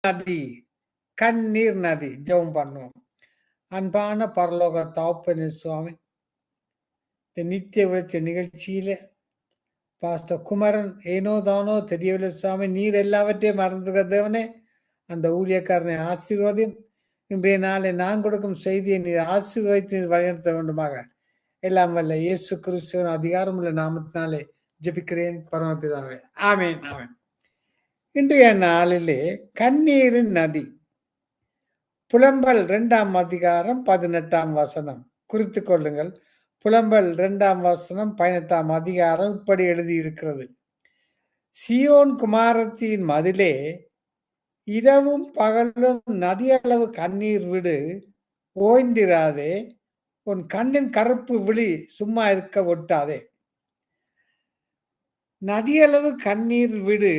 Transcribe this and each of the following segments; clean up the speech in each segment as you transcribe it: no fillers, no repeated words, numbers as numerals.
நதி, கண்ணீர் நதி. ஜெபம் பண்ணுவோம். அன்பான பரலோக தகப்பனே சுவாமி, இந்த நித்திய வெளிச்ச நிகழ்ச்சியில பாஸ்டர் குமரன் ஏனோ தானோ தெரியவில்லை சுவாமி, நீர் எல்லாவற்றையும் மறந்துகிற தேவனே, அந்த ஊழியக்காரனை ஆசீர்வதியும். இன்றைய நாளை நான் கொடுக்கும் செய்தியை நீர் ஆசீர்வதித்து நீர் வழிநடத்த வேண்டுமாக எல்லாம் வல்ல இயேசு கிறிஸ்துவின் அதிகாரமுள்ள நாமத்தினாலே ஜெபிக்கிறேன் பரமபிதாவே. ஆமென், ஆமென். இன்றைய நாளிலே கண்ணீரின் நதி, புலம்பல் 2ஆம் அதிகாரம் 18ஆம் வசனம் குறித்துக் கொள்ளுங்கள். புலம்பல் 2ஆம் வசனம் 18ஆம் அதிகாரம் இப்படி எழுதியிருக்கிறது: சியோன் குமாரத்தின் மதிலே இரவும் பகலும் நதியளவு கண்ணீர் விடு, ஓய்ந்திராதே, உன் கண்ணின் கருப்பு விழி சும்மா இருக்க ஒட்டாதே. நதியளவு கண்ணீர் விடு,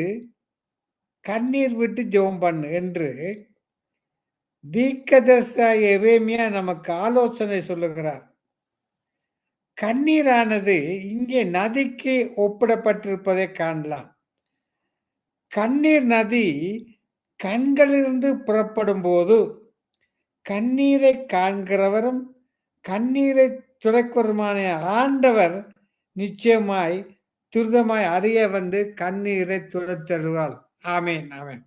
கண்ணீர் விட்டு ஜெபம் பண்ணு என்று தீர்க்கதரிசி எரேமியா நமக்கு ஆலோசனை சொல்லுகிறார். கண்ணீரானது இங்கே நதிக்கு ஒப்பிடப்பட்டிருப்பதை காணலாம். கண்ணீர் நதி கண்களிலிருந்து புறப்படும் போது கண்ணீரை காண்கிறவரும் கண்ணீரை துடைக்கிறவருமான ஆண்டவர் நிச்சயமாய் துரிதமாய் அறிய வந்து கண்ணீரை துடைத்தருவாள். ஆமேன், ஆமேன்.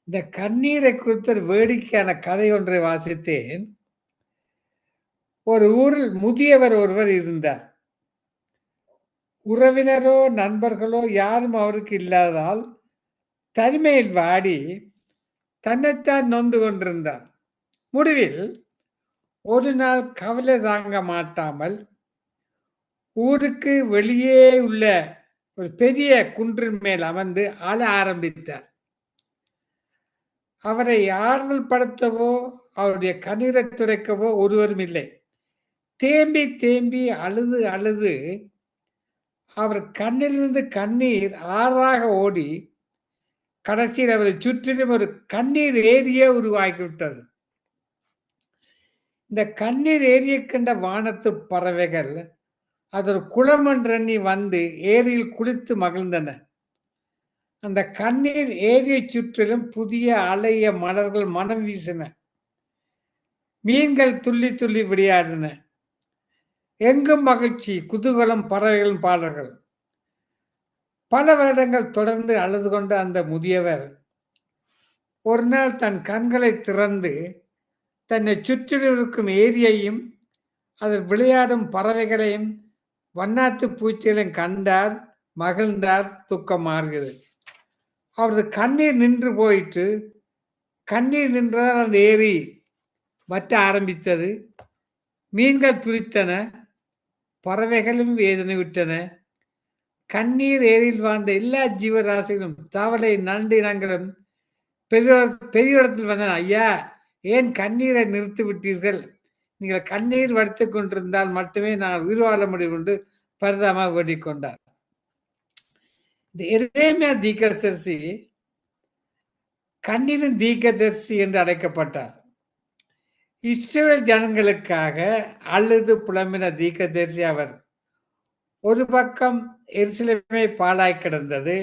இந்த கண்ணீரை குறித்த வேடிக்கையான கதை ஒன்றை வாசித்தேன். ஒரு ஊரில் முதியவர் ஒருவர் இருந்தார். உறவினரோ நண்பர்களோ யாரும் அவருக்கு இல்லாததால் தனிமையில் வாடி தன்னைத்தான் நொந்து கொண்டிருந்தார். முடிவில் ஒரு நாள் கவலை தாங்க மாட்டாமல் ஊருக்கு வெளியே உள்ள ஒரு பெரிய குன்றின் மேல் அமர்ந்து அழ ஆரம்பித்தார். அவரை ஆறுதல் படுத்தவோ அவருடைய கண்ணீரை துடைக்கவோ ஒருவரும் இல்லை. தேம்பி தேம்பி அழுது அழுது அவர் கண்ணிலிருந்து கண்ணீர் ஆறாக ஓடி கடைசியில் அவரை சுற்றிலும் ஒரு கண்ணீர் ஏரியே உருவாகிவிட்டது. இந்த கண்ணீர் ஏரியை கண்ட வானத்து பறவைகள் அதொரு குளம் என்றெண்ணி வந்து ஏரியில் குளித்து மகிழ்ந்தன. அந்த கண்ணீர் ஏரியை சுற்றிலும் புதிய அலைய மலர்கள் மனம் வீசின. மீன்கள் துள்ளி துள்ளி விளையாடின. எங்கும் மகிழ்ச்சி, குதூகலம், பறவைகளின் பாடல்கள். பல வருடங்கள் தொடர்ந்து அழுது கொண்ட அந்த முதியவர் ஒரு நாள் தன் கண்களை திறந்து தன்னை சுற்றிலும் இருக்கும் ஏரியையும் அதில் விளையாடும் பறவைகளையும் வண்ணாத்து பூச்சிகளையும் கண்டார், மகிழ்ந்தார். துக்கம் மாறுகிறது. அவரது கண்ணீர் நின்று போயிற்று. கண்ணீர் நின்றதால் அந்த ஏரி வற்ற ஆரம்பித்தது. மீன்கள் துளித்தன, பறவைகளும் வேதனை விட்டன. கண்ணீர் ஏரியில் வாழ்ந்த எல்லா ஜீவராசிகளும் தவளை நண்டு இனங்களும் பெரியோரத்தில் வந்தன. ஐயா, ஏன் கண்ணீரை நிறுத்தி விட்டீர்கள்? நீங்கள் கண்ணீர் வடித்து கொண்டிருந்தால் மட்டுமே நான் உயிர் வாழ முடியும் என்று பரிதாபமாக வேண்டிக் கொண்டார். இந்த எரேமியா தீர்க்கதரிசி கண்ணீரின் தீர்க்கதரிசி என்று அழைக்கப்பட்டார். இஸ்ரவேல் ஜனங்களுக்காக அழுது புலம்பின தீர்க்கதரிசி அவர். ஒரு பக்கம் எருசலேமை பாழாய் கிடந்தது.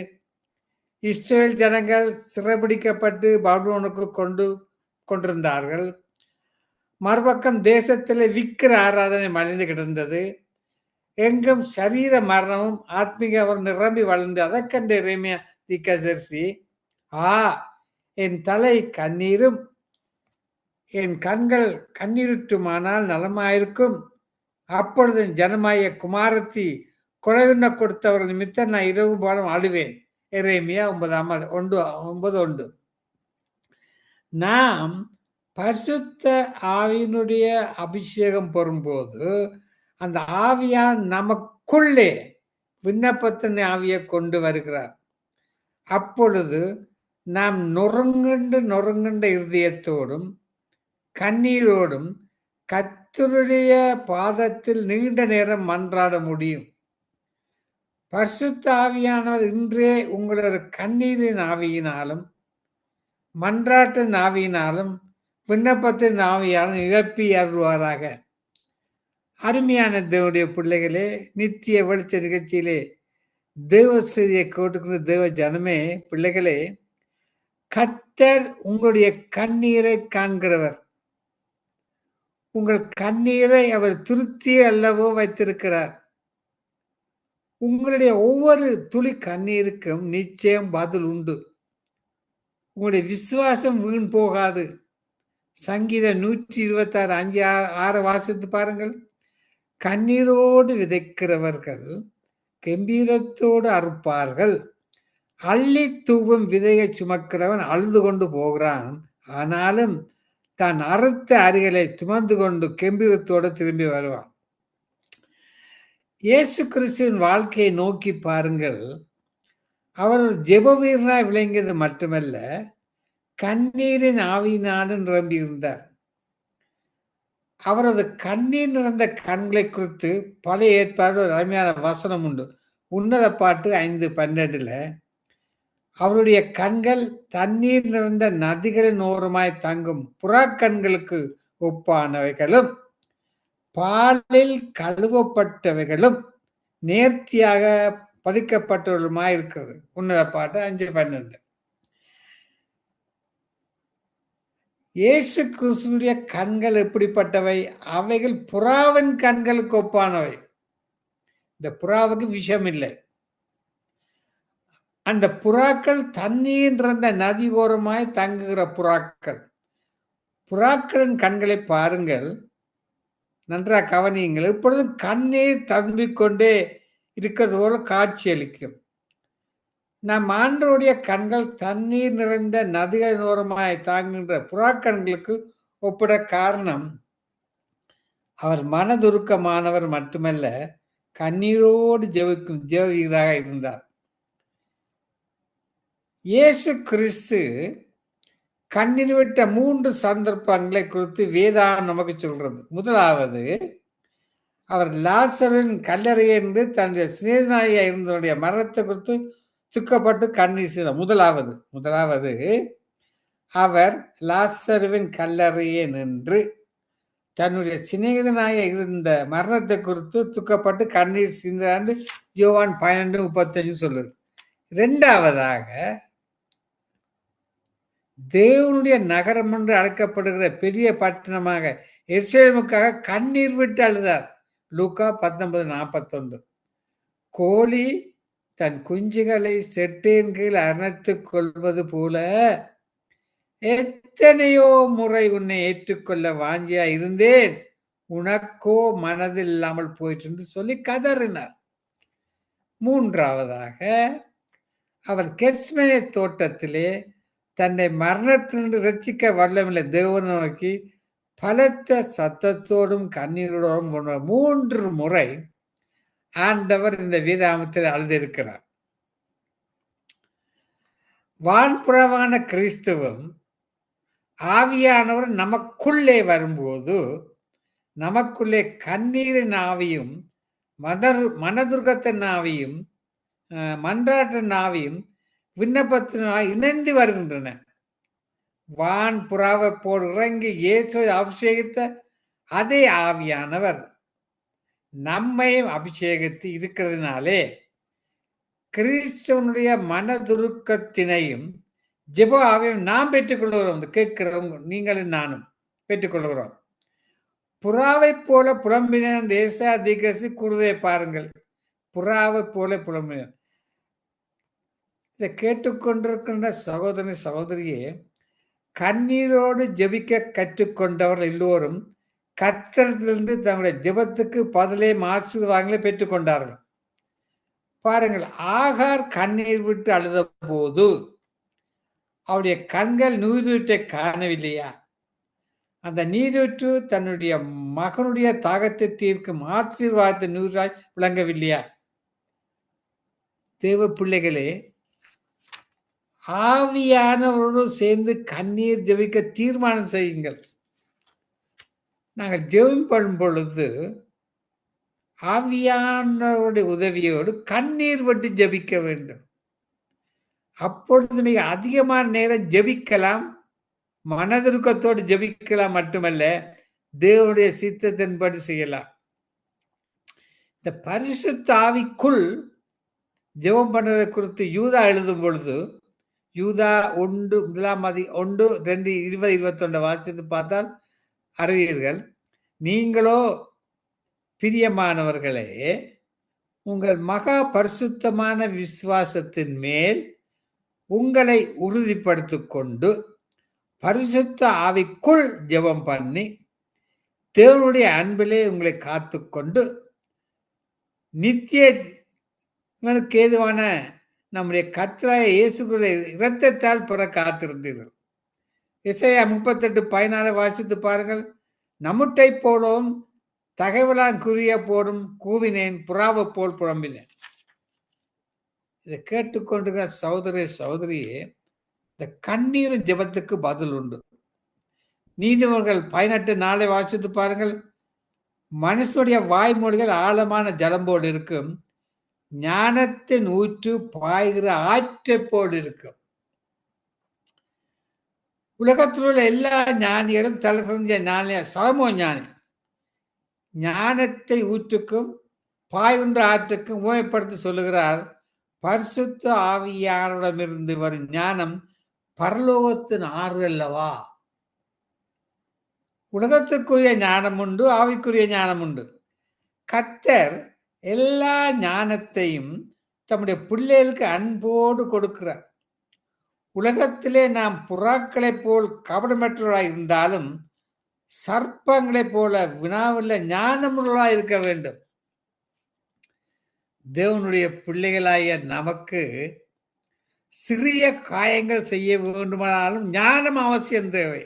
இஸ்ரவேல் ஜனங்கள் சிறைபிடிக்கப்பட்டு பாபிலோனுக்கு கொண்டிருந்தார்கள். மறுபக்கம் தேசத்தில் விக்கிர ஆராதனை மலிந்து கிடந்தது. எங்கும் சரீர மரணமும் ஆத்மீக நிரம்பி வளர்ந்து அதை கண்ட எரேமியா தீர்க்கதரிசி, என் தலை கண்ணீரும் என் கண்கள் கண்ணீருற்றுமானால் நலமாயிருக்கும். அப்பொழுது ஜனமாய குமாரத்தி கொலையுண்ண கொடுத்தவர்கள் நிமித்தம் நான் இரவு போலும் அழுவேன். எரேமியா 9:1. நாம் பரிசுத்த ஆவியினுடைய அபிஷேகம் பெறும்போது அந்த ஆவியான் நமக்குள்ளே விண்ணப்பத்தின் ஆவியை கொண்டு வருகிறார். அப்பொழுது நாம் நொறுங்குண்ட இருதயத்தோடும் கண்ணீரோடும் கர்த்தருடைய பாதத்தில் நீண்ட நேரம் மன்றாட முடியும். பரிசுத்த ஆவியானவர் இன்றே உங்களோட கண்ணீரின் ஆவியினாலும் மன்றாட்டின் ஆவியினாலும் விண்ணப்பத்தின் ஆவியாலும் நிரப்பி அருள்வாராக. அருமையான தேவனுடைய பிள்ளைகளே, நித்திய வெளிச்ச நிகழ்ச்சியிலே தேவ செய்தியை கேட்டுக்கிற தேவ ஜனமே, பிள்ளைகளே, கர்த்தர் உங்களுடைய கண்ணீரை காண்கிறவர். உங்கள் கண்ணீரை அவர் திருப்தி அல்லவோ வைத்திருக்கிறார். உங்களுடைய ஒவ்வொரு துளி கண்ணீருக்கும் நிச்சயம் பதில் உண்டு. உங்களுடைய விசுவாசம் வீண் போகாது. சங்கீதம் 126:5-6 வாசித்து பாருங்கள். கண்ணீரோடு விதைக்கிறவர்கள் கம்பீரத்தோடு அறுப்பார்கள். அள்ளி தூவும் விதையை சுமக்கிறவன் அழுது கொண்டு போகிறான். ஆனாலும் தான் அறுத்த அரிகளை சுமந்து கொண்டு கம்பீரத்தோடு திரும்பி வருவான். இயேசு கிறிஸ்துவின் வாழ்க்கையை நோக்கி பாருங்கள். அவர் ஒரு ஜெப வீரனாய் விளங்கியது மட்டுமல்ல, கண்ணீரின் ஆவியினாலும் நிரம்பி இருந்தார். அவரது கண்ணீர் நிறைந்த கண்களை குறித்து பழைய ஏற்பாடு ஒரு அருமையான வசனம் உண்டு. உன்னத பாட்டு 5:12 அவருடைய கண்கள் தண்ணீர் நிறைந்த நதிகளின் ஓரமாய் தங்கும் புறாக்கண்களுக்கு ஒப்பானவைகளும் பாலில் கழுவப்பட்டவைகளும் நேர்த்தியாக பதிக்கப்பட்டவர்களுமாய் இருக்கிறது. உன்னத பாட்டு 5:12. இயேசு கிறிஸ்துடைய கண்கள் எப்படிப்பட்டவை? அவைகள் புறாவின் கண்களுக்கு ஒப்பானவை. இந்த புறாவுக்கு விஷம் இல்லை. அந்த புறாக்கள் தண்ணீர் நிறைந்த நதி ஓரமாய் தங்குகிற புறாக்கள். புறாக்களின் கண்களை பாருங்கள், நன்றாக கவனியுங்கள். எப்பொழுதும் கண்ணீர் ததும்பிக் கொண்டே இருக்கிறது போல காட்சி அளிக்கும். நம் ஆண்டவருடைய கண்கள் தண்ணீர் நிறைந்த நதிகளின் ஓரமாய் தாங்குகின்ற புறாக்கண்களுக்கு ஒப்பிட காரணம், அவர் மனதுருக்கமானவர் மட்டுமல்ல, கண்ணீரோடு ஜெபிக்கும் ஜெபவீரராக இருந்தார். இயேசு கிறிஸ்து கண்ணீர் விட்ட 3 சந்தர்ப்பங்களை குறித்து வேதாகம் நமக்கு சொல்றது. முதலாவது, அவர் லாசரின் கல்லறையிலிருந்து தன்னுடைய சிநேகிதனாக இருந்தவருடைய மரணத்தை குறித்து துக்கப்பட்டு கண்ணீர் செய்தார். முதலாவது அவர் லாசருவின் கல்லறையே நின்று தன்னுடைய சிநேகிதனாக இருந்த மரணத்தை குறித்து துக்கப்பட்டு கண்ணீர் சிந்தார். யோவான் 12:35 சொல்லுது. இரண்டாவதாக, தேவனுடைய நகரம் என்று அழைக்கப்படுகிற பெரிய பட்டணமாக எருசலேமுக்காக கண்ணீர் விட்டு அழுதார். லூக்கா 19:41. கோழி தன் குஞ்சுகளை செட்டின் கீழ் அணைத்துக் கொள்வது போல எத்தனையோ முறை உன்னை ஏற்றுக்கொள்ள வாஞ்சியா இருந்தேன், உனக்கோ மனதில் இல்லாமல் போயிட்டு என்று சொல்லி கதறினார். மூன்றாவதாக, அவர் கெத்செமனே தோட்டத்திலே தன்னை மரணத்திலிருந்து ரட்சிக்க வல்லமில்லை தேவனை நோக்கி பலத்த சத்தத்தோடும் கண்ணீரோடும் 3 முறை ஆண்டவர் இந்த வேதாகமத்தில் அழுதிருக்கிறார். வான்புறவான கிறிஸ்துவும் ஆவியானவர் நமக்குள்ளே வரும்போது நமக்குள்ளே கண்ணீரின் ஆவியும் மனதுர்க்கத்தின் ஆவியும் மன்றாட்டின் ஆவியும் விண்ணப்பத்தினால் இணைந்து வருகின்றன. வான் புறாவை போல் இறங்கி இயேசுவை அபிஷேகித்த அதே ஆவியானவர் நம்மையும் அபிஷேகித்து இருக்கிறதுனாலே கிறிஸ்துவனுடைய மனதுருக்கத்தினையும் ஜெப ஆவியும் நாம் பெற்றுக்கொள்கிறோம். கேட்கிறவங்க நீங்களும் நானும் பெற்றுக்கொள்கிறோம். புறாவை போல புலம்பின தேசாதிகசி கூறுவதை பாருங்கள். புறாவை போல புலம்பின. இதை கேட்டுக்கொண்டிருக்கின்ற சகோதரி சகோதரியே, கண்ணீரோடு ஜெபிக்க கற்றுக்கொண்டவர்கள் எல்லோரும் கர்த்தரிடத்திலிருந்து தங்களுடைய ஜெபத்துக்கு பதிலே ஆசீர்வாதங்களை பெற்றுக்கொண்டார்கள். பாருங்கள், ஆகார் கண்ணீர் விட்டு அழுத போது அவருடைய கண்கள் நீரூற்றை காணவில்லையா? அந்த நீரூற்று தன்னுடைய மகனுடைய தாகத்தை தீர்க்கும் ஆசீர்வாதத்தை நீராய் விளங்கவில்லையா? தேவ பிள்ளைகளே, ஆவியானவரோடு சேர்ந்து கண்ணீர் ஜெபிக்க தீர்மானம் செய்யுங்கள். நாங்கள் ஜெபம் பொழுது ஆவியானவருடைய உதவியோடு கண்ணீர் விட்டு ஜெபிக்க வேண்டும். அப்பொழுது மிக அதிகமான நேரம் ஜெபிக்கலாம், மனதிருக்கத்தோடு ஜெபிக்கலாம் மட்டுமல்ல, தேவனுடைய சித்தத்தின்படி செய்யலாம். இந்த பரிசுத்த ஆவிக்குள் ஜெபம் பண்ணுவதை குறித்து யூதா எழுதும் பொழுது யூதா 1:1-2:20-21 வாசித்து பார்த்தால் அறிவீர்கள். நீங்களோ பிரியமானவர்களே, உங்கள் மகா பரிசுத்தமான விசுவாசத்தின் மேல் உங்களை உறுதிப்படுத்திக் கொண்டு பரிசுத்த ஆவிக்குள் ஜெபம் பண்ணி தேவனுடைய அன்பிலே உங்களை காத்துக்கொண்டு நித்திய ஜீவனுக்கு ஏதுவான நம்முடைய கர்த்தராகிய இயேசுவினுடைய இரத்தத்தால் பெற காத்திருந்தீர்கள். எசேயா 38:14 வாசித்து பாருங்கள். நம்முட்டை போலவும் தகவலான் குறிய போடும் கூவினேன், புறாவை போல் புலம்பினேன். இதை கேட்டுக்கொண்டிருக்கிற சகோதரியே, இந்த கண்ணீரும் ஜெபத்துக்கு பதில் உண்டு. நீதிமொழிகள் 18:4 வாசித்து பாருங்கள். மனுஷனுடைய வாய்மொழிகள் ஆழமான ஜலம் போல் இருக்கும், ஞானத்தின் ஊற்று பாய்கிற ஆற்றை போல் இருக்கும். உலகத்தில் உள்ள எல்லா ஞானியரும் தலை செஞ்ச ஞானிய சலமோ ஞானி ஞானத்தை ஊற்றுக்கும் பாய்கின்ற ஆற்றுக்கும் உவமைப்படுத்தி சொல்லுகிறார். பரிசுத்த ஆவியானவரிடமிருந்து வரும் ஞானம் பரலோகத்தின் ஆறு அல்லவா. உலகத்துக்குரிய ஞானம் உண்டு, ஆவிக்குரிய ஞானம் உண்டு. கர்த்தர் எல்லா ஞானத்தையும் தம்முடைய பிள்ளைகளுக்கு அன்போடு கொடுக்கிறார். உலகத்திலே நாம் புறாக்களைப் போல் கபடமற்றவர்களாய் இருந்தாலும் சர்ப்பங்களைப் போல வினாவுள்ள ஞானமுள்ளவர்களாய் இருக்க வேண்டும். தேவனுடைய பிள்ளைகளாகிய நமக்கு சிறிய காயங்கள் செய்ய வேண்டுமானாலும் ஞானம் அவசியம் தேவை.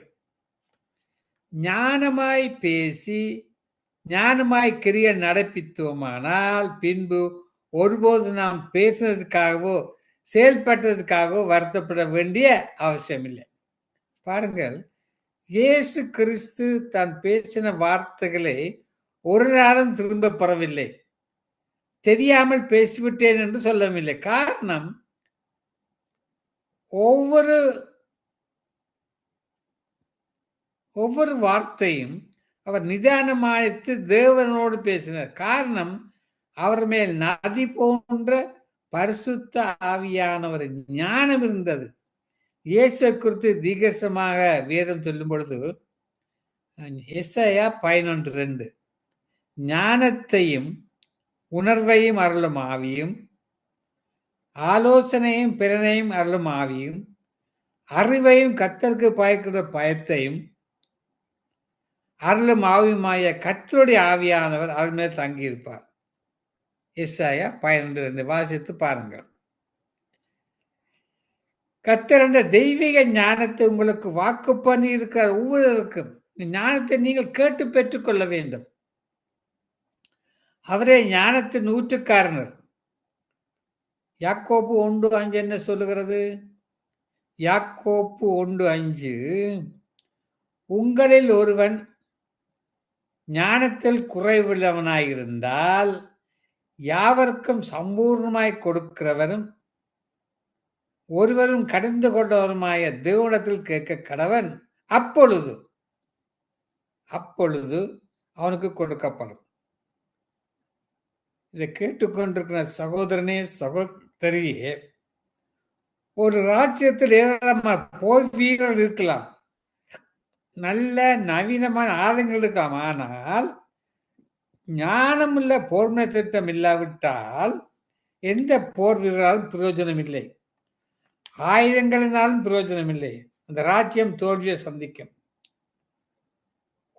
ஞானமாய் பேசி ஞானமாய் கிரிய நடப்பித்தோமானால் பின்பு ஒருபோது நாம் பேசுனதுக்காகவோ செயல்பட்டதுக்காகவோ வருத்தப்பட வேண்டிய அவசியம் இல்லை. பாருங்கள், இயேசு கிறிஸ்து தான் பேசின வார்த்தைகளை ஒரு நாளும் திரும்ப பெறவில்லை. தெரியாமல் பேசிவிட்டேன் என்று சொல்லவில்லை. காரணம், ஒவ்வொரு வார்த்தையும் அவர் நிதானமாய்த்து தேவனோடு பேசினார். காரணம், அவர் மேல் நதி போன்ற பரிசுத்த ஆவியானவர் ஞானம் இருந்தது. இயேசு குறித்து தீர்க்கமாக வேதம் சொல்லும் பொழுது எசாயா 11:2 ஞானத்தையும் உணர்வையும் அருளும் ஆவியும் ஆலோசனையும் பிறனையும் அருளும் ஆவியும் அறிவையும் கர்த்தருக்கு பயக்கிற பயத்தையும் அருளும் ஆவியுமாய கர்த்தருடைய ஆவியானவர் அவர் மேல் தங்கியிருப்பார். எசாயா 11:2 வாசித்து பாருங்கள். கர்த்தர் என்ற தெய்வீக ஞானத்தை உங்களுக்கு வாக்கு பண்ணி இருக்கிற ஒவ்வொருவருக்கும் ஞானத்தை நீங்கள் கேட்டு பெற்றுக்கொள்ள வேண்டும். அவரே ஞானத்தின் ஊற்றுக்காரனர். யாக்கோப்பு 1:5 என்ன சொல்லுகிறது? யாக்கோப்பு 1:5 உங்களில் ஒருவன் ஞானத்தில் குறைவுள்ளவனாயிருந்தால் யாவருக்கும் சம்பூர்ணமாய் கொடுக்கிறவரும் ஒருவரும் கடந்து கொண்டவருமாய தேவனிடத்தில் கேட்க கடவன், அப்பொழுது அவனுக்கு கொடுக்கப்படும். இதை கேட்டுக்கொண்டிருக்கிற சகோதரனே சகோதரியே, ஒரு ராஜ்யத்தில் ஏராளமான போர் வீரர்கள் இருக்கலாம், நல்ல நவீனமான ஆயுதங்கள் இருக்கலாம். ஆனால் ஞானமுள்ள போர்மை திட்டம் இல்லாவிட்டால் எந்த போர் வீரராலும் பிரயோஜனம் இல்லை, ஆயுதங்களினாலும் பிரயோஜனம் இல்லை. அந்த ராஜ்யம் தோல்வியை சந்திக்கும்.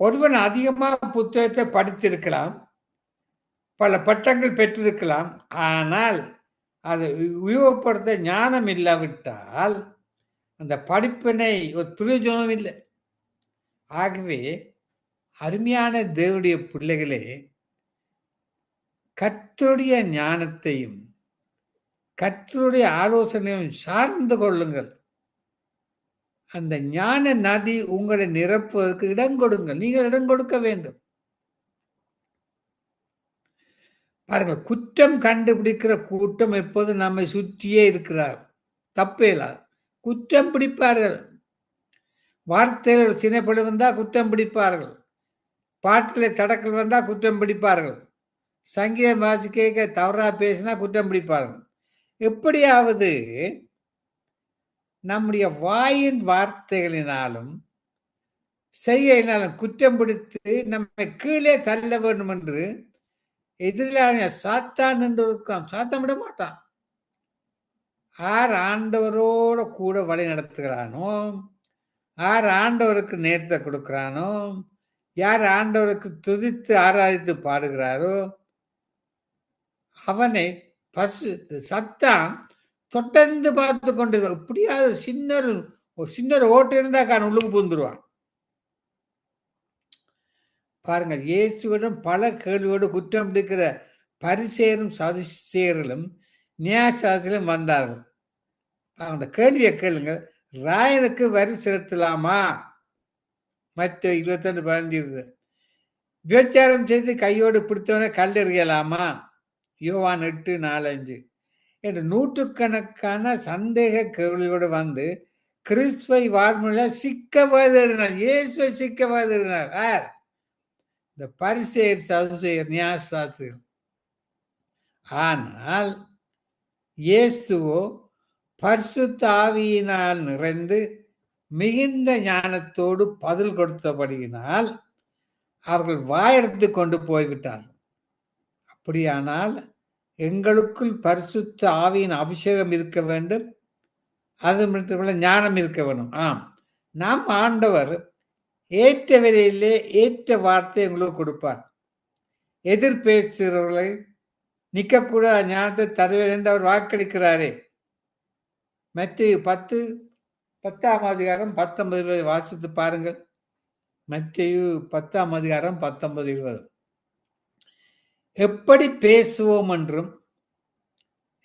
ஒருவன் அதிகமாக புத்தகத்தை படித்திருக்கலாம், பல பட்டங்கள் பெற்றிருக்கலாம், ஆனால் அதை உபயோகப்படுத்த ஞானம் இல்லாவிட்டால் அந்த படிப்பினை ஒரு பிரயோஜனம் இல்லை. ஆகவே அருமையான தேவனுடைய பிள்ளைகளே, கர்த்தருடைய ஞானத்தையும் கர்த்தருடைய ஆலோசனையும் சார்ந்து கொள்ளுங்கள். அந்த ஞான நதி உங்களை நிரப்புவதற்கு இடம் கொடுங்கள். நீங்கள் இடம் கொடுக்க வேண்டும். பாருங்கள், குற்றம் கண்டுபிடிக்கிற கூட்டம் எப்போது நம்மை சுற்றியே இருக்கிறார். தப்பே இல்லை, குற்றம் பிடிப்பார்கள். வார்த்தையில் ஒரு சினைப்படி வந்தால் குற்றம் பிடிப்பார்கள், பாட்டில் தடக்கல் வந்தால் குற்றம் பிடிப்பார்கள், சங்கீதம் வாசிக்க தவறாக பேசினா குற்றம் பிடிப்பார்கள். எப்படியாவது நம்முடைய வாயின் வார்த்தைகளினாலும் செய்கையினாலும் குற்றம் பிடித்து நம்மை கீழே தள்ள வேண்டும் என்று எதிரான சாத்தான் என்று இருக்கான். சாத்தான் விட மாட்டான். யார் ஆண்டவரோட கூட வழி நடத்துகிறானோ, யார் ஆண்டவருக்கு நேரத்தை கொடுக்கிறானோ, யார் ஆண்டவருக்கு துதித்து ஆராதித்து பாடுகிறாரோ அவனை சத்தான் தொடர்ந்து பார்த்து கொண்டு இப்படியாவது சின்ன ஓட்டு இருந்தா உள்ளுக்கு பூந்துருவான். பாருங்கள், இயேசுவிடம் பல கேள்வியோடு குற்றம் பிடிக்கிற பரிசேரும் சதுசேயர்களும் நியாயசாஸ்திரிலும் வந்தார்கள். அந்த கேள்வியை கேளுங்க. ராயனுக்கு வரி செலுத்தலாமா? மத்தேயு 22:15. விபச்சாரம் செய்து கையோடு பிடித்தவனை கல்லெறியலாமா? யோவான் 8:4-5 என்று நூற்றுக்கணக்கான சந்தேக கேள்வியோடு வந்து கிறிஸ்துவை வாழ்மொழியா சிக்க வாதினார். இயேசுவை சிக்க வாதினார். யார்? இந்த பரிசேயர் சதுசேயர் நியாயசாஸ்திரிகள். ஆனால் இயேசுவோ பரிசுத்த ஆவியினால் நிறைந்து மிகுந்த ஞானத்தோடு பதில் கொடுத்தபடியினால் அவர்கள் வாயெடுத்து கொண்டு போய்விட்டார்கள். அப்படியானால் எங்களுக்குள் பரிசுத்த ஆவியின் அபிஷேகம் இருக்க வேண்டும், அது மட்டுமல்ல ஞானம் இருக்க வேண்டும். ஆம், நாம் ஆண்டவர் ஏற்ற விலையிலே ஏற்ற வார்த்தை உங்களுக்கு கொடுப்பார். எதிர் பேசுகிறவர்களை நிற்கக்கூடாத ஞானத்தை தருவேன் என்று அவர் வாக்களிக்கிறாரே. மத்தேயு 10:19 வாசித்து பாருங்கள். மத்தேயு 10:19. எப்படி பேசுவோம் என்றும்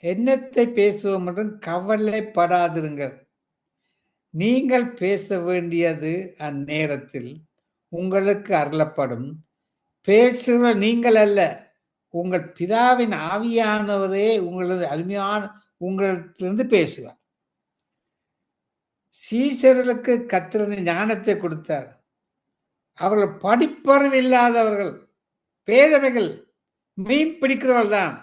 என்னத்தை பேசுவோம் என்றும் கவலைப்படாதிருங்கள். நீங்கள் பேச வேண்டியது அந்நேரத்தில் உங்களுக்கு அருளப்படும். பேசுகிற நீங்கள் அல்ல, உங்கள் பிதாவின் ஆவியானவரே உங்களது அருமையான உங்களிடத்திலிருந்து பேசுவார். சீசர்களுக்கு கர்த்தர் ஞானத்தை கொடுத்தார். அவர்கள் படிப்பறிவு இல்லாதவர்கள், பேதமைகள், மீன் பிடிக்கிறவர்கள் தான்.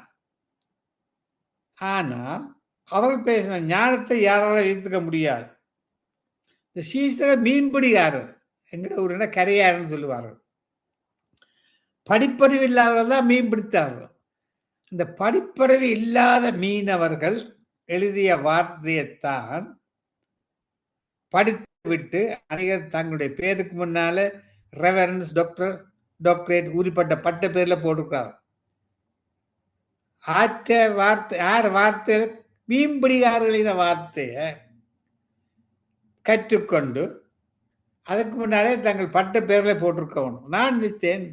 ஆனால் அவர்கள் பேசின ஞானத்தை யாரால ஏற்றுக்க முடியாது. இந்த சீசர் மீன்பிடிக்காரர், எங்கட ஊர்னா கரையாருன்னு சொல்லுவார்கள். படிப்பறிவு இல்லாதவர்கள் தான் மீன் பிடித்தார்கள். இந்த படிப்பறிவு இல்லாத மீனவர்கள் எழுதிய வார்த்தையைத்தான் படித்து விட்டு அநேகர் தங்களுடைய பேருக்கு முன்னால ரெவரன்ஸ், டாக்டர், டாக்டரேட் உரிப்பட்ட பட்ட பேர்ல போட்டிருக்காங்க. ஆற்ற வார்த்தை யார் வார்த்தை? மீன்பிடிகாரர்களின் வார்த்தையை கற்றுக்கொண்டு அதுக்கு முன்னாலே தங்கள் பட்ட பேர்ல போட்டிருக்கணும். நான் நினைத்தேன்,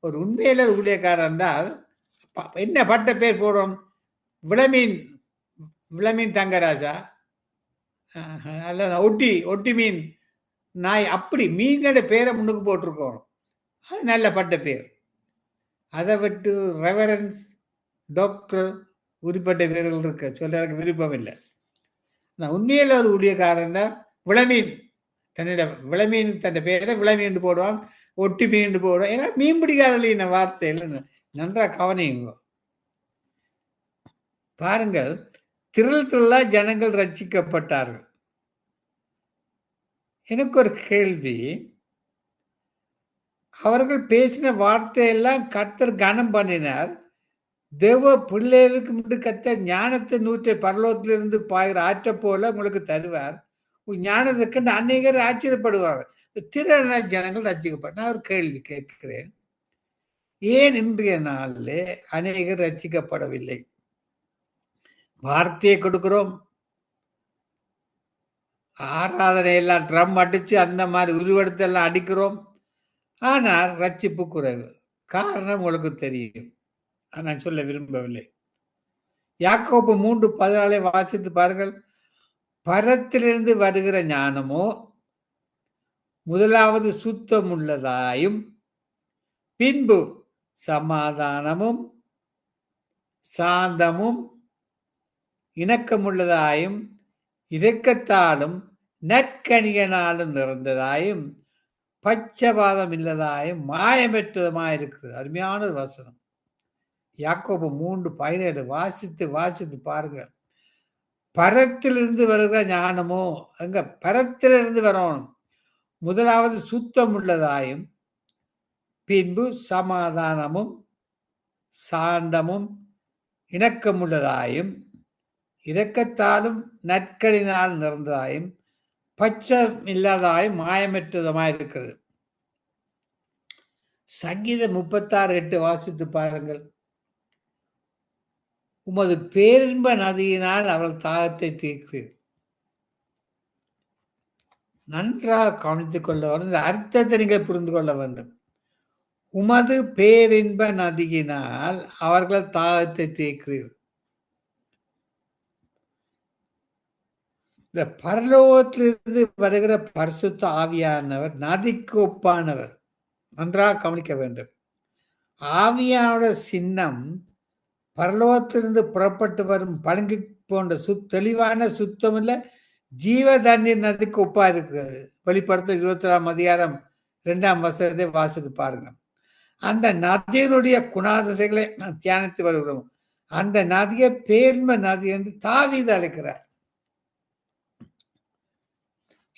ஒரு உண்மையில ஊழியக்காரர் இருந்தால் என்ன பட்ட பேர் போடும்? விளமீன் தங்கராஜா, அல்ல ஒட்டி மீன் நாய், அப்படி மீன்களோட பேரை முன்னுக்கு போட்டிருக்கணும். அது நல்ல பட்ட பேர். அதை விட்டு ரெவரன்ஸ், டாக்டர் உரிப்பட்ட பேர்கள் இருக்க சொல்ல எனக்கு விருப்பம் இல்லை. நான் உண்மையில் ஒரு ஊழியக்காரன் தான். விளமீன் தன் பேரை விளமீன் போடுவான், ஒட்டி மீன் போடுவான். ஏன்னா மீன்பிடிக்காத வார்த்தை இல்லைன்னு நன்றாக கவனிங்க. பாருங்கள், திரளா ஜனங்கள் ரட்சிக்கப்பட்டார்கள். எனக்கு ஒரு கேள்வி. அவர்கள் பேசின வார்த்தையெல்லாம் கர்த்தர் கனம் பண்ணினார். தேவ பிள்ளைகளுக்கு முன்பு கர்த்தர் ஞானத்தை நூற்றை பரலோகத்திலிருந்து பாயிற ஆற்ற போல உங்களுக்கு தருவார். ஞானத்துக்கு அநேகர் ஆச்சரியப்படுவார்கள். திரளான ஜனங்கள் ரட்சிக்கப்பட்ட. நான் ஒரு கேள்வி கேட்கிறேன். ஏன் இன்றைய நாளில் அநேகர் ரட்சிக்கப்படவில்லை? வார்த்தையை கொடுக்கிறோம், ஆராதனை எல்லாம் ட்ரம் அடிச்சு அந்த மாதிரி உருவெடுத்தெல்லாம் அடிக்கிறோம். ஆனால் ரட்சிப்பு குறைவு. காரணம் உங்களுக்கு தெரியும், நான் சொல்ல விரும்பவில்லை. யாக்கோபு 3:14 வாசித்து பாருங்கள். பரத்திலிருந்து வருகிற ஞானமோ முதலாவது சுத்தம் உள்ளதாயும், பின்பு சமாதானமும் சாந்தமும் இணக்கமுள்ளதாயும், இரக்கத்தாலும் நற்கனியனாலும் நிறைந்ததாயும், பட்சபாதம் இல்லதாயும், மாயமற்றதுமாயிருக்கிறது. அருமையான ஒரு வசனம். யாக்கோபு 3:17 வாசித்து பாருங்க. பரத்திலிருந்து வருகிற ஞானமோ அங்க பரத்திலிருந்து வரணும். முதலாவது சுத்தம் உள்ளதாயும், பின்பு சமாதானமும் சாந்தமும் இணக்கமுள்ளதாயும், இரக்கத்தாலும் நற்களினால் நிறந்ததாயும், பச்சம் இல்லாதாயும், மாயமற்றதுமாயிருக்கிறது. சங்கீதம் 36:8 வாசித்து பாருங்கள். உமது பேரின்ப நதியினால் அவள் தாகத்தை தீர்க்கிறீர். நன்றாக கவனித்துக் கொள்ள வேண்டும். இந்த அர்த்தத்தை நீங்கள் புரிந்து கொள்ள வேண்டும். உமது பேரின்ப நதியினால் அவர்கள் தாகத்தை தீர்க்கிறீர். இந்த பரலோகத்திலிருந்து வருகிற பரிசுத்த ஆவியானவர் நதிக்கு ஒப்பானவர். நன்றாக கவனிக்க வேண்டும். ஆவியானோட சின்னம் பரலோகத்திலிருந்து புறப்பட்டு வரும் பழுங்கி போன்ற தெளிவான சுத்தமில்ல ஜீவ தண்ணீர் நதிக்கு ஒப்பா இருக்கிறது. வெளிப்படுத்த 21:2 வாசித்து பாருங்க. அந்த நதியினுடைய குணாதிசைகளை நான் தியானித்து வருகிறோம். அந்த நதியை பேர்ம நதி என்று தாவீது அழைக்கிறார்.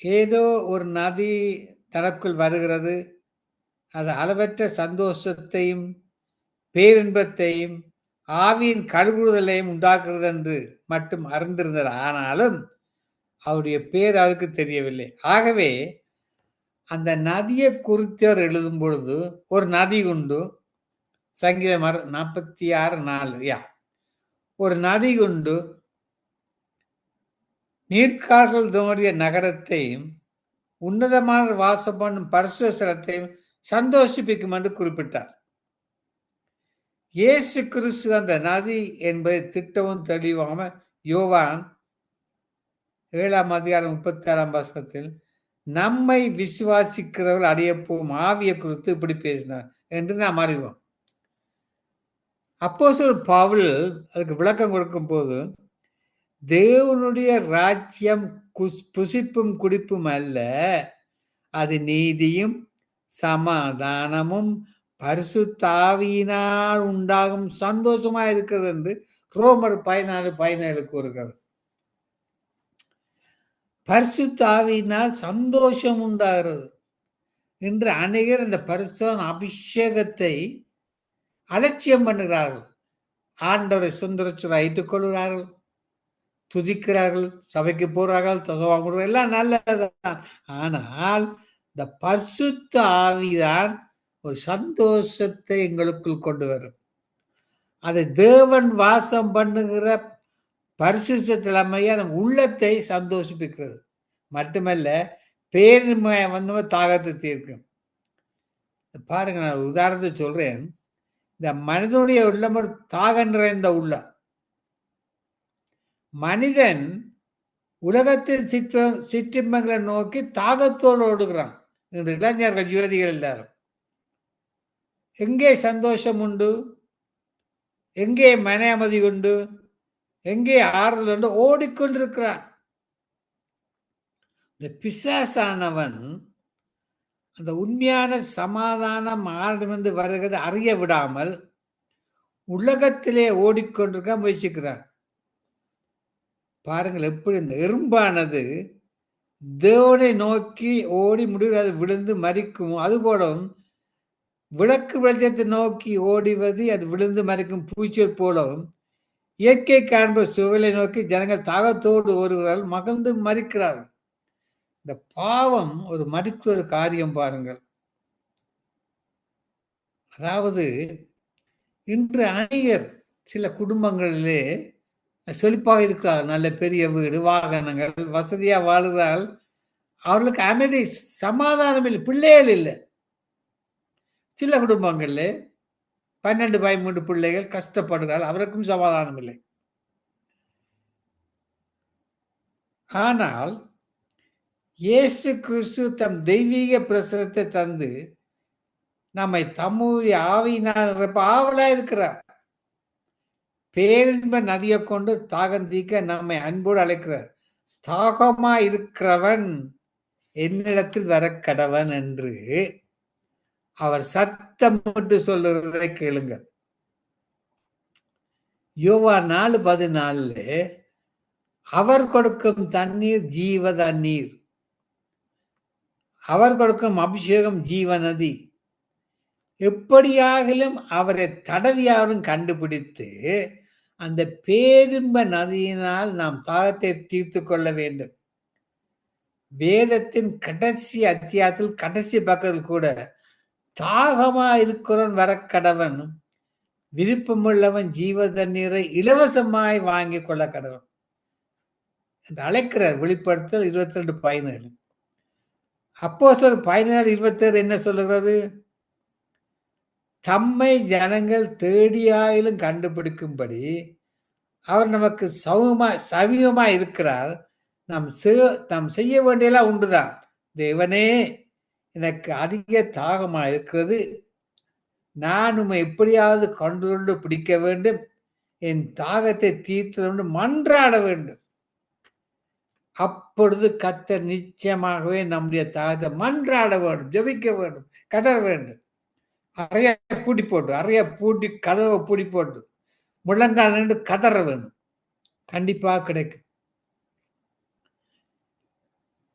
ஏதோ ஒரு நதி தனக்குள் வருகிறது, அது அளவற்ற சந்தோஷத்தையும் பேரின்பத்தையும் ஆவியின் கழுகுதலையும் உண்டாக்குறது என்று மட்டும் அறிந்திருந்தார். ஆனாலும் அவருடைய பேர் அவருக்கு தெரியவில்லை. ஆகவே அந்த நதியை குறித்தவர் எழுதும் பொழுது ஒரு நதி உண்டு. சங்கீதம் 46:4 ஒரு நதி உண்டு நீர்க்கால்கள் தோன்றிய நகரத்தையும் உன்னதமான வாசம் பண்ணும் பரிசுத்த ஸ்தலத்தையும் சந்தோஷிப்பிக்கும் என்று குறிப்பிட்டார். இயேசு கிறிஸ்து அந்த நதி என்பதை திட்டமும் தெளிவாம யோவான் 7:36 நம்மை விசுவாசிக்கிறவர்கள் அடைய போகும் ஆவியை குறித்து இப்படி பேசினார் என்று நாம் அறிவோம். அப்போஸ்தலர் பவுல் அதுக்கு விளக்கம் கொடுக்கும் போது, தேவனுடைய ராஜ்யம் புசிப்பும் குடிப்பும் அல்ல, அது நீதியும் சமாதானமும் பரிசுத்த ஆவியினால் உண்டாகும் சந்தோஷமா இருக்கிறது என்று ரோமர் 14:17 கூறுகிறது. பரிசுத்த ஆவியினால் சந்தோஷம் உண்டாகிறது. இன்று அநேகர் இந்த பரிசுத்த அபிஷேகத்தை அலட்சியம் பண்ணுகிறார்கள். ஆண்டவரை சுந்தரச்சுரை வைத்துக் கொள்கிறார்கள், துதிக்கிறார்கள், சபைக்கு போறார்கள், தசவாங்க எல்லாம் நல்லதுதான். ஆனால் இந்த பரிசுத்த ஆவிதான் ஒரு சந்தோஷத்தை எங்களுக்குள் கொண்டு வரும். அதை தேவன் வாசம் பண்ணுகிற பரிசுத்த தலைமையா நம் உள்ளத்தை சந்தோஷிப்பிக்கிறது. மட்டுமல்ல, பேரின்மை வந்து தாகத்தை தீர்க்கும். பாருங்க, நான் உதாரணத்தை சொல்றேன். இந்த மனிதனுடைய உள்ளம் ஒரு தாகம் நிறைந்த உள்ளம். மனிதன் உலகத்தின் சிற்றின்பங்களை நோக்கி தாகத்தோடு ஓடுகிறான். இந்த இளைஞர்கள் யுவதிகள் எல்லாரும் எங்கே சந்தோஷம் உண்டு, எங்கே மன அமைதி உண்டு, எங்கே ஆறுதல் உண்டு, ஓடிக்கொண்டிருக்கிறான். இந்த பிசாசானவன் அந்த உண்மையான சமாதானம் ஆரிடமிருந்து வருகிறது அறிய விடாமல் உலகத்திலே ஓடிக்கொண்டிருக்க முயற்சிக்கிறான். பாருங்கள், எப்படி இந்த எறும்பானது தேவனை நோக்கி ஓடி முடிவு விழுந்து மறிக்கும். அதுபோலவும் விளக்கு வெளிச்சத்தை நோக்கி ஓடிவது அது விழுந்து மறிக்கும் பூச்சியல் போலவும் இயற்கை காண்ப சுவலை நோக்கி ஜனங்கள் தாகத்தோடு ஓடுகிறார்கள், மகிழ்ந்து மறிக்கிறார்கள். இந்த பாவம் ஒரு மறிக்கிற ஒரு காரியம். பாருங்கள், அதாவது இன்று அநேகர் சில குடும்பங்களிலே செழிப்பாக இருக்கிறார்கள், நல்ல பெரிய வீடு, வாகனங்கள், வசதியா வாழ்கிறார்கள். அவர்களுக்கு அமைதி சமாதானம் இல்லை, பிள்ளைகள் இல்லை. சில குடும்பங்கள்ல 12-13 பிள்ளைகள் கஷ்டப்படுகிறார்கள், அவருக்கும் சமாதானம் இல்லை. ஆனால் இயேசு கிறிஸ்து தம் தெய்வீக பிரசனத்தை தந்து நம்மை தம்முடைய ஆவியினால் ஆவலா இருக்கிறார். பேரின்ப நதியை கொண்டு தாகம் தீர்க்க நம்மை அன்போடு அழைக்கிறார். தாகமா இருக்கிறவன் என்னிடத்தில் வர கடவன் என்று அவர் சத்தமிட்டு சொல்லுறதை கேளுங்கள். யோவான் 4:14 அவர் கொடுக்கும் தண்ணீர் ஜீவ தண்ணீர், அவர் கொடுக்கும் அபிஷேகம் ஜீவநதி. எப்படியாகிலும் அவரை தடவியாரும் கண்டுபிடித்து அந்த பேரின்ப நதியினால் நாம் தாகத்தை தீர்த்து கொள்ள வேண்டும். வேதத்தின் கடைசி அத்தியாயத்தில் கடைசி பக்கத்தில் கூட தாகமா இருக்கிறவன் வரக்கடவன், விருப்பமுள்ளவன் ஜீவ தண்ணீரை இலவசமாய் வாங்கி கொள்ள கடவன் என்று அழைக்கிறார். வெளிப்படுத்தல் 22:17. அப்போஸ்தலர் 17:27 என்ன சொல்லுகிறது? தம்மை ஜனங்கள் தேடியாயிலும் கண்டுபிடிக்கும்படி அவர் நமக்கு சமீபமாய் இருக்கிறார். நாம் செய்ய வேண்டியெல்லாம் உண்டுதான். தேவனே, எனக்கு அதிக தாகமா இருக்கிறது, நான் உம்மை எப்படியாவது கொண்டு பிடிக்க வேண்டும், என் தாகத்தை தீர்த்து மன்றாட வேண்டும். அப்பொழுது கர்த்தர் நிச்சயமாகவே நம்முடைய தாகத்தை மன்றாட வேண்டும், ஜெபிக்க வேண்டும், கதற வேண்டும். அறைய பூட்டி கதவை பூட்டி போட்டு முழங்கால் நின்று கதற வேண்டும். கண்டிப்பாக கிடைக்கும்.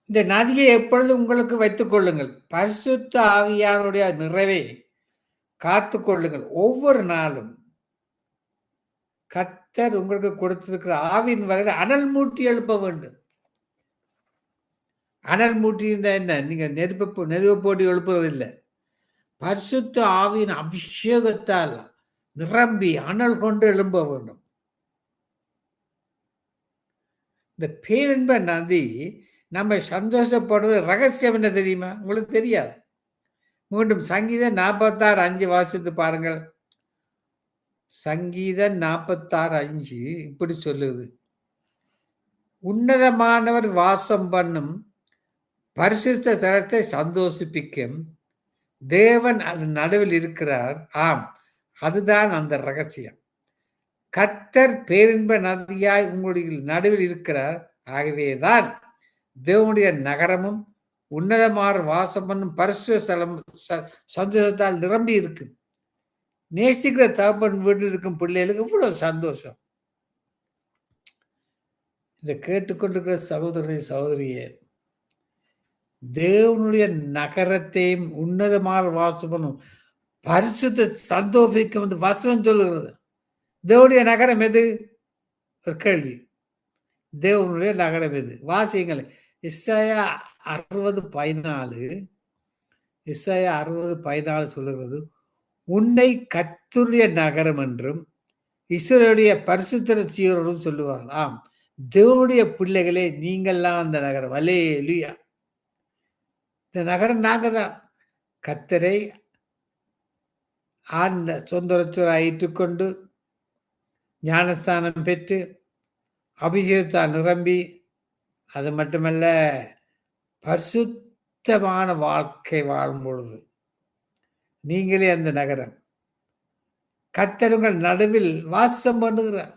இந்த நதியை எப்பொழுது உங்களுக்கு வைத்துக் கொள்ளுங்கள். பரிசுத்த ஆவியானுடைய நிறைவை காத்து கொள்ளுங்கள். ஒவ்வொரு நாளும் கர்த்தர் உங்களுக்கு கொடுத்திருக்கிற ஆவியின் வரையில் அனல் மூட்டி எழுப்ப வேண்டும். அனல் மூட்டி என்ன? நீங்க நெருப்பு போட்டு எழுப்புறது இல்லை. பரிசுத்த ஆவியின் அபிஷேகத்தால் நிரம்பி அனல் கொண்டு எழும்ப வேண்டும். இந்த பேரின்ப நதி நம்ம சந்தோஷப்படுறது ரகசியம் என்ன தெரியுமா? உங்களுக்கு தெரியாது. மீண்டும் சங்கீதம் 46:5 வாசித்து பாருங்கள். சங்கீதம் 46:5 இப்படி சொல்லுது: உன்னதமானவர் வாசம் பண்ணும் பரிசுத்த தலத்தை சந்தோஷிப்பிக்கும் தேவன் அது நடுவில் இருக்கிறார். ஆம், அதுதான் அந்த ரகசியம். கர்த்தர் பேரின்ப நதியாய் உங்களுடைய நடுவில் இருக்கிறார். ஆகவேதான் தேவனுடைய நகரமும் உன்னதமான வாசம் பண்ணும் பரிசுத்த ஸ்தலம் சந்தோஷத்தால் நிரம்பி இருக்கு. நேசிக்கிற தகப்பன் வீட்டில் இருக்கும் பிள்ளைகளுக்கு இவ்வளவு சந்தோஷம். இதை கேட்டுக்கொண்டிருக்கிற சகோதரியே, தேவனுடைய நகரத்தையும் உன்னதமான வாசம் பண்ணும் பரிசுத்த சந்தோஷிக்கும் என்று வசனம் சொல்லுகிறது. தேவனுடைய நகரம் எது? ஒரு கேள்வி. தேவனுடைய நகரம் எது? வாசியங்கள். எஸ்ஐயா 60:14 சொல்லுகிறது: உன்னை கர்த்தருடைய நகரம் என்றும் இஸ்ரவேலுடைய பரிசுத்த சீரோடும் சொல்லுவார்கள். ஆம், தேவனுடைய பிள்ளைகளே, நீங்கள்லாம் அந்த நகரம். அல்லேலூயா. இந்த நகரம் நாங்க தான். கர்த்தரை சொந்த ஏற்றுக்கொண்டு ஞானஸ்தானம் பெற்று அபிஷேகத்தால் நிரம்பி, அது மட்டுமல்ல, பரிசுத்தமான வாழ்க்கை வாழும் பொழுது நீங்களே அந்த நகரம். கர்த்தர் உங்கள் நடுவில் வாசம் பண்ணுகிறார்.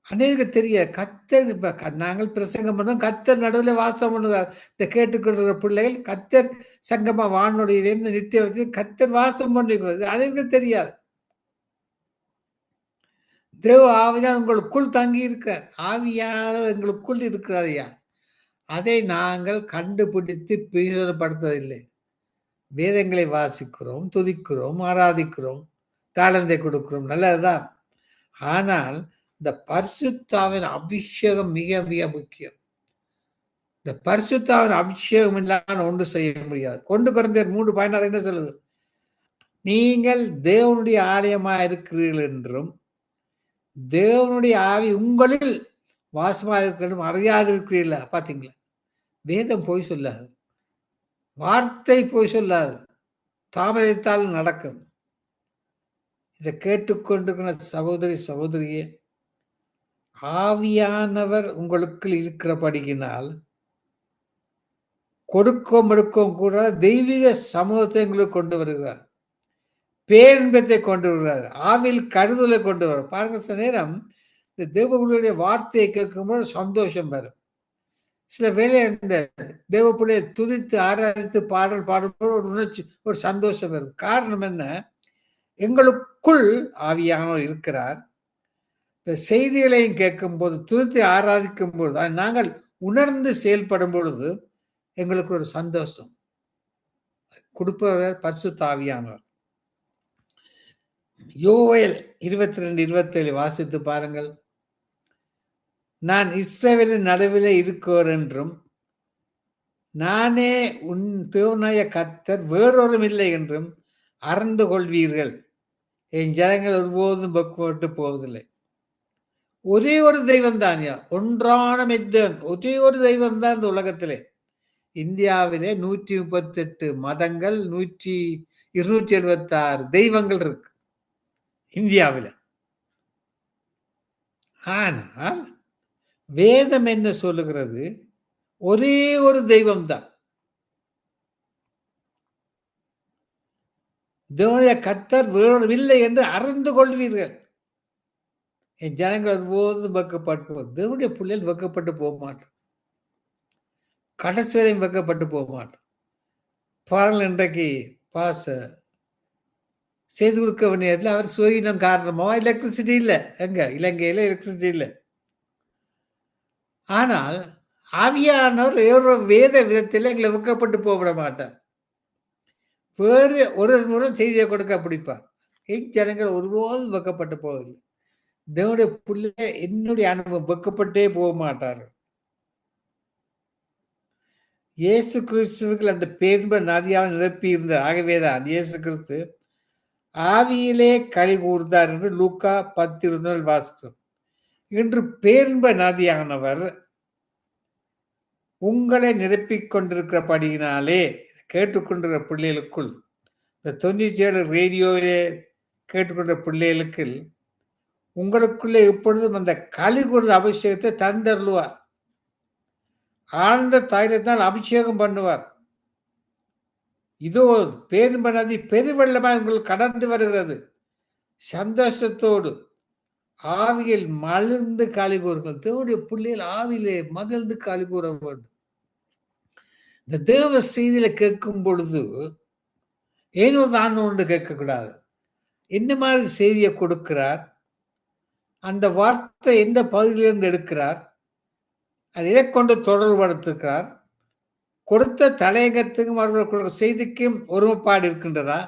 அநேக தெரிய கர்த்தர் இப்ப நாங்கள் பிரசங்கம் பண்ணோம், கர்த்தர் நடுவில் வாசம் பண்ணுகிறார். இந்த கேட்டுக்கொண்டிருக்கிற பிள்ளைகள் கர்த்தர் சங்கமா வானொலியிலே நித்திய வச்சு கர்த்தர் வாசம் பண்ணுகிறது. அநேக தெரியாது. தேவ ஆவியானவர் உங்களுக்குள் தங்கி இருக்கிறார். ஆவியானவர் எங்களுக்குள் இருக்கிறார். ஐயா, அதை நாங்கள் கண்டுபிடித்து பிரயோஜனப்படுத்துவதில்லை. வேதங்களை வாசிக்கிறோம், துதிக்கிறோம், ஆராதிக்கிறோம், தாளந்தை கொடுக்கிறோம், நல்லதுதான். ஆனால் இந்த பரிசுத்தாவின் அபிஷேகம் மிக மிக முக்கியம். இந்த பரிசுத்தாவின் அபிஷேகம் இல்லாமல் ஒன்று செய்ய முடியாது. Corinthians 3:16 என்ன சொல்லுது? நீங்கள் தேவனுடைய ஆலயமா இருக்கிறீர்கள் என்றும் தேவனுடைய ஆவி உங்களில் வாசமா இருக்கணும் அறியாது இருக்கிறீர்களா? பாத்தீங்களா? வேதம் போய் சொல்லாது, வார்த்தை போய் சொல்லாது, தாமதித்தால் நடக்கும். இதை கேட்டுக்கொண்டிருக்கிற சகோதரியே, ஆவியானவர் உங்களுக்குள் இருக்கிறபடியினால் கொடுக்கும் எடுக்கவும் கூட தெய்வீக சமூகத்தை உங்களுக்கு கொண்டு வருகிறார். பேரின்பத்தை கொண்டு வருகிறார். ஆவில் கருதலை கொண்டு வர பாருங்க. சில நேரம் இந்த தேவர்களுடைய வார்த்தையை கேட்கும்போது சந்தோஷம் வரும். சில வேலை இந்த தேவ பிள்ளையை துதித்து ஆராதித்து பாடல் பாடும்போது ஒரு உணர்ச்சி, ஒரு சந்தோஷம் வரும். காரணம் என்ன? எங்களுக்குள் ஆவியானவர் இருக்கிறார். இந்த செய்திகளையும் கேட்கும்போது, துதித்து ஆராதிக்கும் பொழுது, அதை நாங்கள் உணர்ந்து செயல்படும் பொழுது எங்களுக்கு ஒரு சந்தோஷம். கொடுப்பவர் பரிசுத்த ஆவியானவர். யோவேல் 22:27 வாசித்து பாருங்கள். நான் இஸ்ரவேலின் நடுவிலே இருக்கிறேன் என்றும், நானே உன் தேவனாய கர்த்தர் வேறொரும் இல்லை என்றும் அறிந்து கொள்வீர்கள். என் ஜனங்கள் ஒருபோதும் வெட்கப்பட்டு போவதில்லை. ஒரே ஒரு தெய்வம் தான், ஒன்றான மெத்தன், ஒரே ஒரு தெய்வம் தான் இந்த உலகத்திலே. இந்தியாவிலே 138 மதங்கள், 276 தெய்வங்கள் இருக்கு இந்தியாவில். ஆனால் வேதம் என்ன சொல்லுகிறது? ஒரே ஒரு தெய்வம் தான். தேவனுடைய கர்த்தர் வேறொரு இல்லை என்று அறிந்து கொள்வீர்கள். என் ஜனங்கள் ஒருபோதும் வெட்கப்பட்டு, தேவனுடைய பிள்ளைகள் வெட்கப்பட்டு போக மாட்டோம். கடைசி வரையும் வெட்கப்பட்டு போக மாட்டோம். பாருங்கள், இன்றைக்கு செய்து கொடுக்க வேண்டியதில் அவர் சுயினம் காரணமோ எலக்ட்ரிசிட்டி இல்லை. எங்க இலங்கையில் எலக்ட்ரிசிட்டி இல்லை. ஆனால் ஆவியானவர் வேத விதத்தில் எங்களை வெட்கப்பட்டு போவிட மாட்டார். வேறு ஒரு மூலம் செய்தியை கொடுக்க பிடிப்பார். ஜனங்கள் ஒருபோதும் வெட்கப்பட்டு போவதில்லை. தேவனுடைய பிள்ளை, என்னுடைய அனுபவம், வெட்கப்பட்டே போக மாட்டார்கள். இயேசு கிறிஸ்துவுக்கு அந்த பேரின்ப நதியாக நிரப்பி இருந்தார். ஆகவேதான் இயேசு கிறிஸ்து ஆவியிலே களி கூர்ந்தார் என்று லூக்கா 10:20 வாசிக்கிறோம். இன்று பேரின்ப நதியானவர் உங்களை நிரப்பிக் கொண்டிருக்கிறபடியினாலே கேட்டுக்கொண்டிருக்கிற பிள்ளைகளுக்குள், இந்த 97 ரேடியோவிலே கேட்டுக்கொண்ட பிள்ளைகளுக்கு உங்களுக்குள்ளே எப்பொழுதும் அந்த களி கூர்ந்த அபிஷேகத்தை தந்தருளுவார். ஆழ்ந்த தைலத்தால் அபிஷேகம் பண்ணுவார். இதோ பேரின்ப நதி பெருவெள்ளமாய் உங்களுக்கு கடந்து வருகிறது. சந்தோஷத்தோடு ஆவியில் மகிழ்ந்து களி கூறுங்கள். தேவனுடைய பிள்ளைகள் ஆவியிலே மகிழ்ந்து களி கூற வேண்டும். இந்த தேவ செய்தியில கேட்கும் பொழுது ஏனோ தான் ஒன்று கேட்கக்கூடாது. என்ன மாதிரி செய்தியை கொடுக்கிறார், அந்த வார்த்தை எந்த பகுதியிலிருந்து எடுக்கிறார், அதை எதை கொண்டு தொடர்படுத்துகிறார், கொடுத்த தலையங்கத்துக்கும் அவர்கள் கொடுக்கிற செய்திக்கும் ஒருமைப்பாடு இருக்கின்றதா,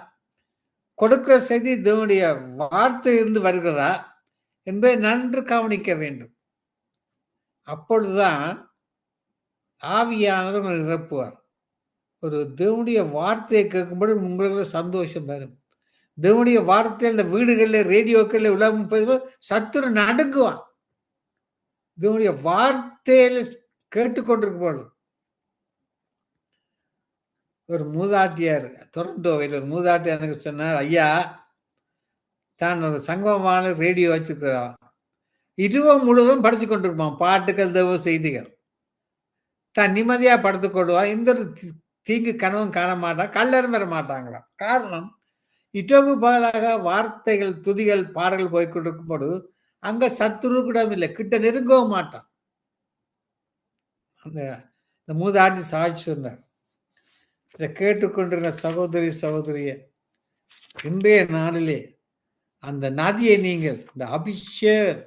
கொடுக்கிற செய்தி தேவனுடைய வார்த்தையிலிருந்து வருகிறதா என்பதை நன்று கவனிக்க வேண்டும். அப்பொழுதுதான் ஆவியானவர் நிரப்புவார். ஒரு தேவனுடைய வார்த்தையை கேட்கும்போது உங்களுக்கு சந்தோஷம் வரும். தேவனுடைய வார்த்தையில் இந்த வீடுகளில், ரேடியோக்களில் உலகம் சத்துரு நடுங்குவான். தேவனுடைய வார்த்தையில் கேட்டுக்கொண்டிருக்கும் போது ஒரு மூதாட்டியார், டொரண்டோவில் ஒரு மூதாட்டியார் எனக்கு சொன்னார், ஐயா தான் ஒரு சங்கமமான ரேடியோ வச்சிருக்கிறான், இரவு முழுவதும் படித்து கொண்டிருப்பான், பாட்டுகள், தேவ செய்திகள். தான் நிம்மதியாக படுத்துக்கொள்வான். எந்த ஒரு தீங்கு கனவும் காண மாட்டான், கல்லரும் வர மாட்டாங்களாம். காரணம், இரவு பகலாக வார்த்தைகள், துதிகள், பாடல்கள் போய்கொண்டிருக்கும் பொழுது அங்க சத்துரு கூட இல்லை, கிட்ட நெருங்கவும் மாட்டான். அந்த மூதாட்டி சாட்சி சொன்னார். இதை கேட்டுக்கொண்டிருந்த சகோதரிய இன்றைய நாளிலே அந்த நதியை நீங்கள், இந்த அபிஷேக்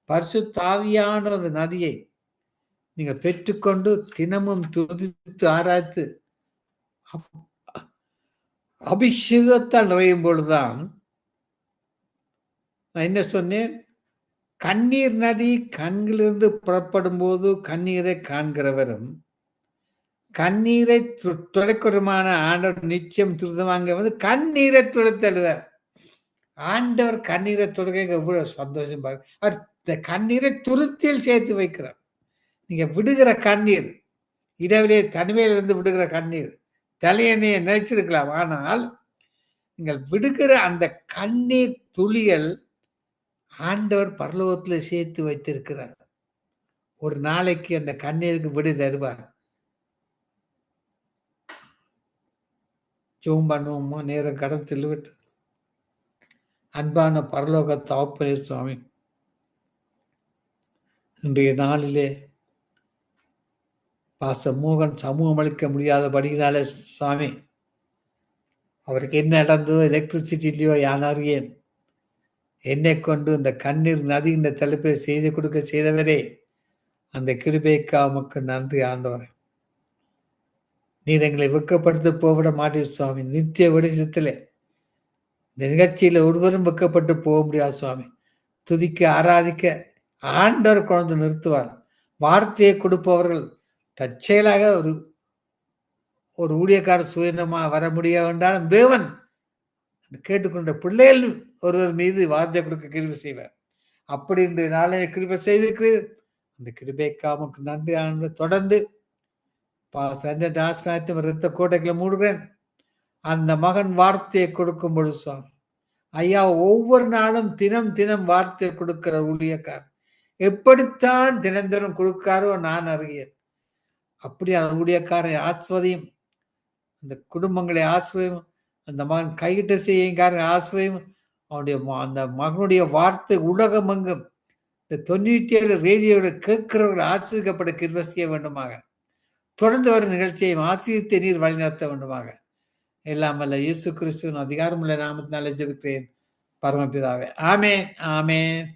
பரிசுத்தாவியான அந்த நதியை நீங்கள் பெற்றுக்கொண்டு தினமும் துதித்து ஆராய்த்து அபிஷேகத்தால் நிறையும் பொழுதுதான், நான் என்ன சொன்னேன், கண்ணீர் நதி கண்களிலிருந்து புறப்படும் போது கண்ணீரை காண்கிறவரும் கண்ணீரை துடைக்கிறமான ஆண்டவர் நிச்சயம் துரிதமாக வந்து கண்ணீரை துடைத்தல்வார். ஆண்டவர் கண்ணீரை துடைக்க எவ்வளவு சந்தோஷம் பாருங்க. அவர் இந்த கண்ணீரை துருத்தியில் சேர்த்து வைக்கிறார். நீங்க விடுகிற கண்ணீர், இரவிலே தனிமையிலிருந்து விடுகிற கண்ணீர், தலையணையை நினைச்சிருக்கலாம். ஆனால் நீங்கள் விடுகிற அந்த கண்ணீர் துளிகள் ஆண்டவர் பரலோகத்தில் சேர்த்து வைத்திருக்கிறார். ஒரு நாளைக்கு அந்த கண்ணீருக்கு விடு தருவார். ஜெபம் பண்ணுவோமோ, நேரம் கடத்தில் விட்டு. அன்பான பரலோக தகப்பனே சுவாமி, இன்றைய நாளிலே மோகன் சமூகம் அளிக்க முடியாதபடினாலே சுவாமி, அவருக்கு என்ன நடந்ததோ, எலக்ட்ரிசிட்டி இல்லையோ யான் அறியேன். என்னை கொண்டு இந்த கண்ணீர் நதி இந்த தலைப்பில் செய்து கொடுக்க செய்தவரே, அந்த கிருபைக்கு உமக்கு நன்றி ஆண்டவரே. நீர் எங்களை வெட்கப்படுத்த போவிட மாட்டீர் சுவாமி. நித்திய வெளிச்சத்திலே இந்த நிகழ்ச்சியில ஒருவரும் வெட்கப்பட்டு போக முடியாது சுவாமி. துதிக்க ஆராதிக்க ஆண்டவர் கொண்டு நிறுத்துவார். வார்த்தையை கொடுப்பவர்கள் தற்செயலாக ஒரு ஊழியக்காரர் சுயநமா வர முடியாது என்றாலும் தேவன் கேட்டுக்கொண்ட பிள்ளைகள் ஒருவர் மீது வார்த்தை கொடுக்க கிருபை செய்வார். அப்படி இன்று நாளை கிருபை செய்திருக்கிறீர். அந்த கிருபைக்காமக்கு நன்றி ஆண்டு தொடர்ந்து ஆசனத்தையும் இரத்த கோட்டைகளை மூடுகிறேன். அந்த மகன் வார்த்தையை கொடுக்கும் பொழுது சுவாமி ஐயா, ஒவ்வொரு நாளும் தினம் தினம் வார்த்தை கொடுக்கிற ஊழியக்கார் எப்படித்தான் தினம் தினம் கொடுக்காரோ நான் அறியேன். அப்படி அந்த ஊழியக்காரன் ஆஸ்வதியும், அந்த குடும்பங்களை ஆசிரியம், அந்த மகன் கையிட்ட செய்யக்காரன் ஆசிரியம், அவனுடைய அந்த மகனுடைய வார்த்தை உலகம் எங்கும் இந்த 97 ரேடியோட கேட்கிறவர்கள் ஆசிரியப்பட கிருபை செய்ய வேண்டுமாக. தொடர்ந்து வரும் நிகழ்ச்சியை ஆசிரியத்தை நீர் வழிநடத்த வேண்டுமாக. எல்லாம் அல்ல இயேசு கிறிஸ்துவின் அதிகாரமுள்ள நாமத்தினாலே ஜெபிக்கிறேன் பரமபிதாவே. ஆமென், ஆமென்.